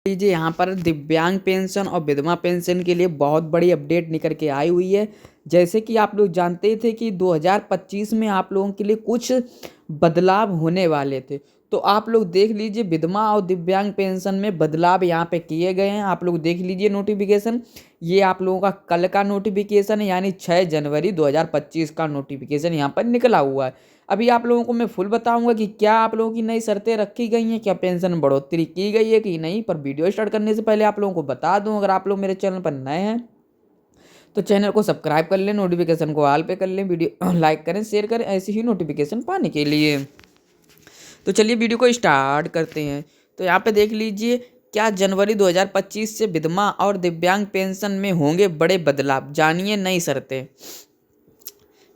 लीजिए यहाँ पर दिव्यांग पेंशन और विधवा पेंशन के लिए बहुत बड़ी अपडेट निकल के आई हुई है। जैसे कि आप लोग जानते थे कि 2025 में आप लोगों के लिए कुछ बदलाव होने वाले थे। तो आप लोग देख लीजिए विधवा और दिव्यांग पेंशन में बदलाव यहाँ पे किए गए हैं। आप लोग देख लीजिए नोटिफिकेशन। ये आप लोगों का कल का नोटिफिकेशन है, यानी 6 जनवरी 2025 का नोटिफिकेशन यहाँ पर निकला हुआ है। अभी आप लोगों को मैं फुल बताऊंगा कि क्या आप लोगों की नई शर्तें रखी गई हैं, क्या पेंशन में बढ़ोतरी की गई है कि नहीं। पर वीडियो स्टार्ट करने से पहले आप लोगों को बता दूं, अगर आप लोग मेरे चैनल पर नए हैं तो चैनल को सब्सक्राइब कर लें, नोटिफिकेशन को ऑल पे कर लें, वीडियो लाइक करें, शेयर करें ऐसी ही नोटिफिकेशन पाने के लिए। तो चलिए वीडियो को स्टार्ट करते हैं। तो यहाँ पे देख लीजिए, क्या जनवरी 2025 से विधवा और दिव्यांग पेंशन में होंगे बड़े बदलाव, जानिए नई शर्तें।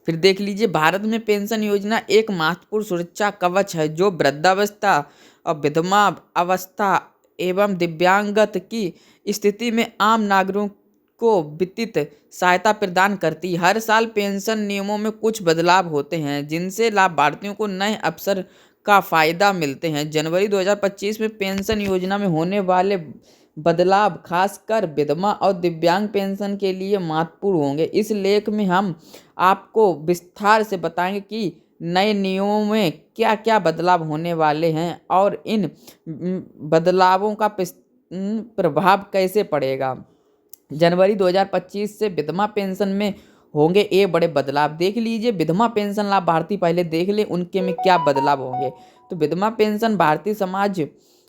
फिर देख लीजिए, भारत में पेंशन योजना एक महत्वपूर्ण सुरक्षा कवच है जो वृद्धावस्था और विधवा अवस्था एवं दिव्यांगत की स्थिति में आम नागरिकों को वित्तीय सहायता प्रदान करती है। हर साल पेंशन नियमों में कुछ बदलाव होते हैं जिनसे लाभार्थियों को नए अवसर का फायदा मिलते हैं। जनवरी 2025 में पेंशन योजना में होने वाले बदलाव खासकर विधवा और दिव्यांग पेंशन के लिए महत्वपूर्ण होंगे। इस लेख में हम आपको विस्तार से बताएंगे कि नए नियमों में क्या क्या बदलाव होने वाले हैं और इन बदलावों का प्रभाव कैसे पड़ेगा। जनवरी 2025 से विधवा पेंशन में होंगे ये बड़े बदलाव। देख लीजिए विधवा पेंशन लाभार्थी पहले देख ले उनके में क्या बदलाव होंगे। तो विधवा पेंशन भारतीय समाज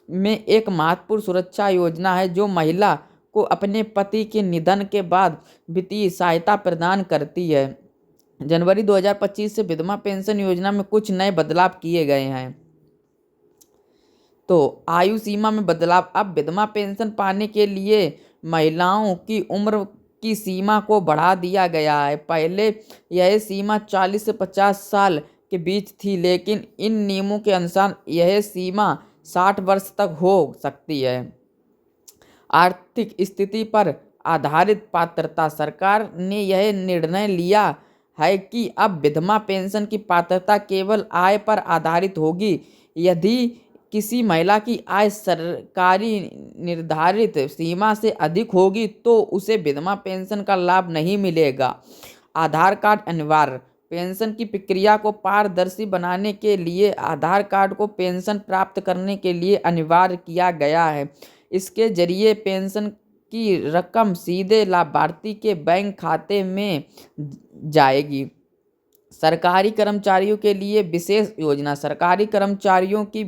में एक महत्वपूर्ण सुरक्षा योजना है जो महिला को अपने पति के निधन के बाद वित्तीय सहायता प्रदान करती है। जनवरी 2025 से विधवा पेंशन योजना में कुछ नए बदलाव किए गए हैं। तो आयु सीमा में बदलाव, अब विधवा पेंशन पाने के लिए महिलाओं की उम्र की सीमा को बढ़ा दिया गया है। पहले यह सीमा 40 से 50 साल के बीच थी, लेकिन इन नियमों के अनुसार यह सीमा 60 वर्ष तक हो सकती है। आर्थिक स्थिति पर आधारित पात्रता, सरकार ने यह निर्णय लिया है कि अब विधवा पेंशन की पात्रता केवल आय पर आधारित होगी। यदि किसी महिला की आय सरकारी निर्धारित सीमा से अधिक होगी तो उसे विधवा पेंशन का लाभ नहीं मिलेगा। आधार कार्ड अनिवार्य, पेंशन की प्रक्रिया को पारदर्शी बनाने के लिए आधार कार्ड को पेंशन प्राप्त करने के लिए अनिवार्य किया गया है। इसके जरिए पेंशन की रकम सीधे लाभार्थी के बैंक खाते में जाएगी। सरकारी कर्मचारियों के लिए विशेष योजना, सरकारी कर्मचारियों की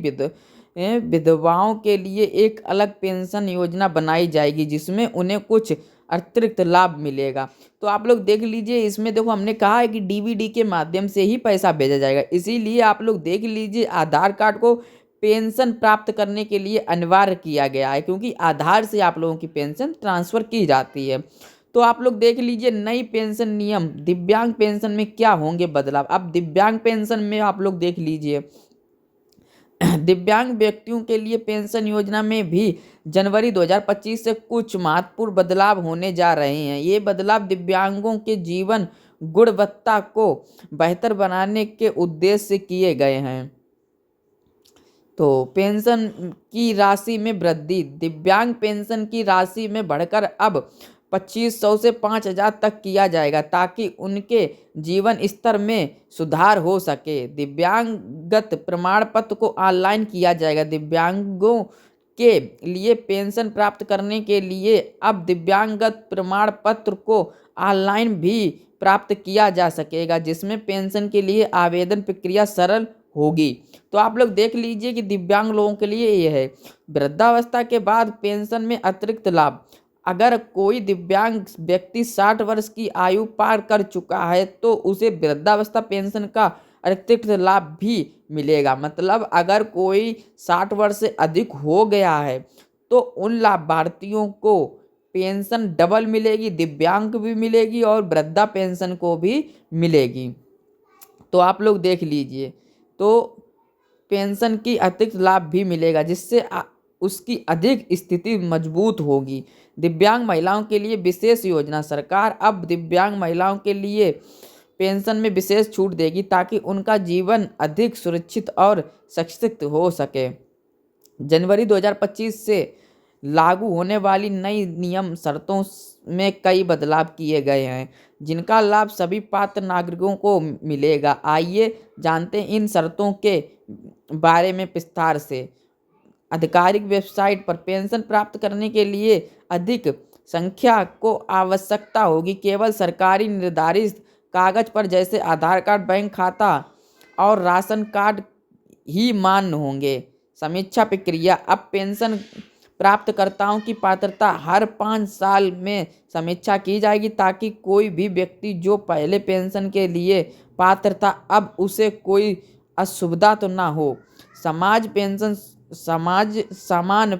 विधवाओं के लिए एक अलग पेंशन योजना बनाई जाएगी जिसमें उन्हें कुछ अतिरिक्त लाभ मिलेगा। तो आप लोग देख लीजिए, इसमें देखो हमने कहा है कि डीबीडी के माध्यम से ही पैसा भेजा जाएगा, इसीलिए आप लोग देख लीजिए आधार कार्ड को पेंशन प्राप्त करने के लिए अनिवार्य किया गया है, क्योंकि आधार से आप लोगों की पेंशन ट्रांसफ़र की जाती है। तो आप लोग देख लीजिए नई पेंशन नियम, दिव्यांग पेंशन में क्या होंगे बदलाव। अब दिव्यांग पेंशन में आप लोग देख लीजिए दिव्यांग व्यक्तियों के लिए पेंशन योजना में भी जनवरी 2025 से कुछ महत्वपूर्ण बदलाव होने जा रहे हैं। ये बदलाव दिव्यांगों के जीवन गुणवत्ता को बेहतर बनाने के उद्देश्य से किए गए हैं। तो पेंशन की राशि में वृद्धि, दिव्यांग पेंशन की राशि में बढ़कर अब 2500 से 5000 तक किया जाएगा ताकि उनके जीवन स्तर में सुधार हो सके। दिव्यांगत प्रमाण पत्र को ऑनलाइन किया जाएगा। दिव्यांगों के लिए पेंशन प्राप्त करने के लिए अब दिव्यांगत प्रमाण पत्र को ऑनलाइन भी प्राप्त किया जा सकेगा, जिसमें पेंशन के लिए आवेदन प्रक्रिया सरल होगी। तो आप लोग देख लीजिए कि दिव्यांग लोगों के लिए यह है। वृद्धावस्था के बाद पेंशन में अतिरिक्त लाभ, अगर कोई दिव्यांग व्यक्ति 60 वर्ष की आयु पार कर चुका है तो उसे वृद्धावस्था पेंशन का अतिरिक्त लाभ भी मिलेगा। मतलब अगर कोई 60 वर्ष से अधिक हो गया है तो उन लाभार्थियों को पेंशन डबल मिलेगी, दिव्यांग भी मिलेगी और वृद्धा पेंशन को भी मिलेगी। तो आप लोग देख लीजिए, तो पेंशन की अतिरिक्त लाभ भी मिलेगा जिससे उसकी अधिक स्थिति मजबूत होगी। दिव्यांग महिलाओं के लिए विशेष योजना, सरकार अब दिव्यांग महिलाओं के लिए पेंशन में विशेष छूट देगी ताकि उनका जीवन अधिक सुरक्षित और सशक्त हो सके। जनवरी 2025 से लागू होने वाली नई नियम शर्तों में कई बदलाव किए गए हैं, जिनका लाभ सभी पात्र नागरिकों को मिलेगा। आइए जानते हैं इन शर्तों के बारे में विस्तार से। आधिकारिक वेबसाइट पर पेंशन प्राप्त करने के लिए अधिक संख्या को आवश्यकता होगी। केवल सरकारी निर्धारित कागज पर जैसे आधार कार्ड, बैंक खाता और राशन कार्ड ही मान्य होंगे। समीक्षा प्रक्रिया। अब पेंशन प्राप्तकर्ताओं की पात्रता हर 5 साल में समीक्षा की जाएगी, ताकि कोई भी व्यक्ति जो पहले पेंशन के लिए पात्र था, अब उसे कोई असुविधा तो ना हो। समान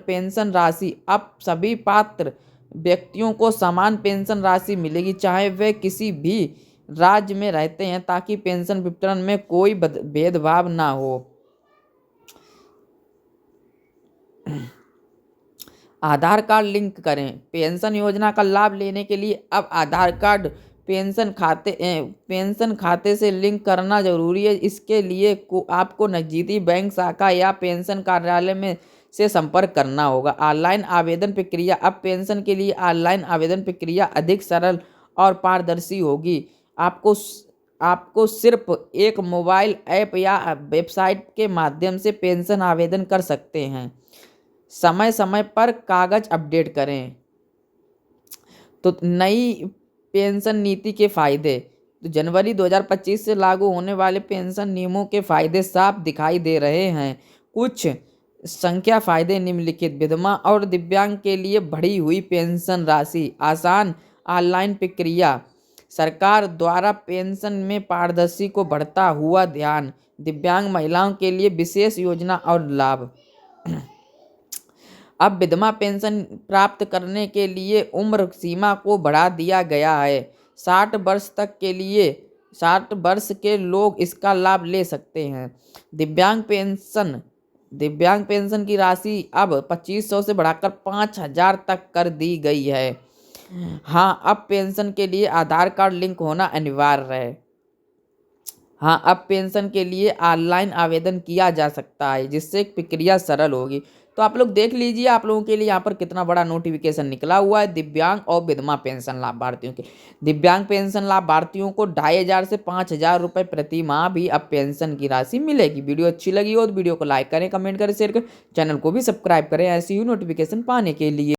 पेंशन राशि। अब सभी पात्र व्यक्तियों को समान पेंशन राशि मिलेगी, चाहे वे किसी भी राज्य में रहते हैं, ताकि पेंशन वितरण में कोई भेदभाव ना हो। आधार कार्ड लिंक करें। पेंशन योजना का लाभ लेने के लिए अब आधार कार्ड पेंशन खाते से लिंक करना जरूरी है। इसके लिए आपको नजदीकी बैंक शाखा या पेंशन कार्यालय में से संपर्क करना होगा। ऑनलाइन आवेदन प्रक्रिया। अब पेंशन के लिए ऑनलाइन आवेदन प्रक्रिया अधिक सरल और पारदर्शी होगी। आपको सिर्फ एक मोबाइल ऐप या वेबसाइट के माध्यम से पेंशन आवेदन कर सकते हैं। समय समय पर कागज अपडेट करें। तो नई पेंशन नीति के फायदे। तो जनवरी 2025 से लागू होने वाले पेंशन नियमों के फायदे साफ दिखाई दे रहे हैं। कुछ संख्या फायदे निम्नलिखित। विधवा और दिव्यांग के लिए बढ़ी हुई पेंशन राशि। आसान ऑनलाइन प्रक्रिया। सरकार द्वारा पेंशन में पारदर्शी को बढ़ता हुआ ध्यान। दिव्यांग महिलाओं के लिए विशेष योजना और लाभ। अब विधवा पेंशन प्राप्त करने के लिए उम्र सीमा को बढ़ा दिया गया है। 60 वर्ष के लोग इसका लाभ ले सकते हैं। दिव्यांग पेंशन की राशि अब 2500 से बढ़ाकर 5000 तक कर दी गई है। हाँ, अब पेंशन के लिए आधार कार्ड लिंक होना अनिवार्य है। हाँ, अब पेंशन के लिए ऑनलाइन आवेदन किया जा सकता है, जिससे प्रक्रिया सरल होगी। तो आप लोग देख लीजिए, आप लोगों के लिए यहाँ पर कितना बड़ा नोटिफिकेशन निकला हुआ है दिव्यांग और विधवा पेंशन लाभार्थियों के। दिव्यांग पेंशन लाभार्थियों को 2500 से 5000 रुपये प्रति माह भी अब पेंशन की राशि मिलेगी। वीडियो अच्छी लगी हो तो वीडियो को लाइक करें, कमेंट करें, शेयर करें, चैनल को भी सब्सक्राइब करें ऐसी ही नोटिफिकेशन पाने के लिए।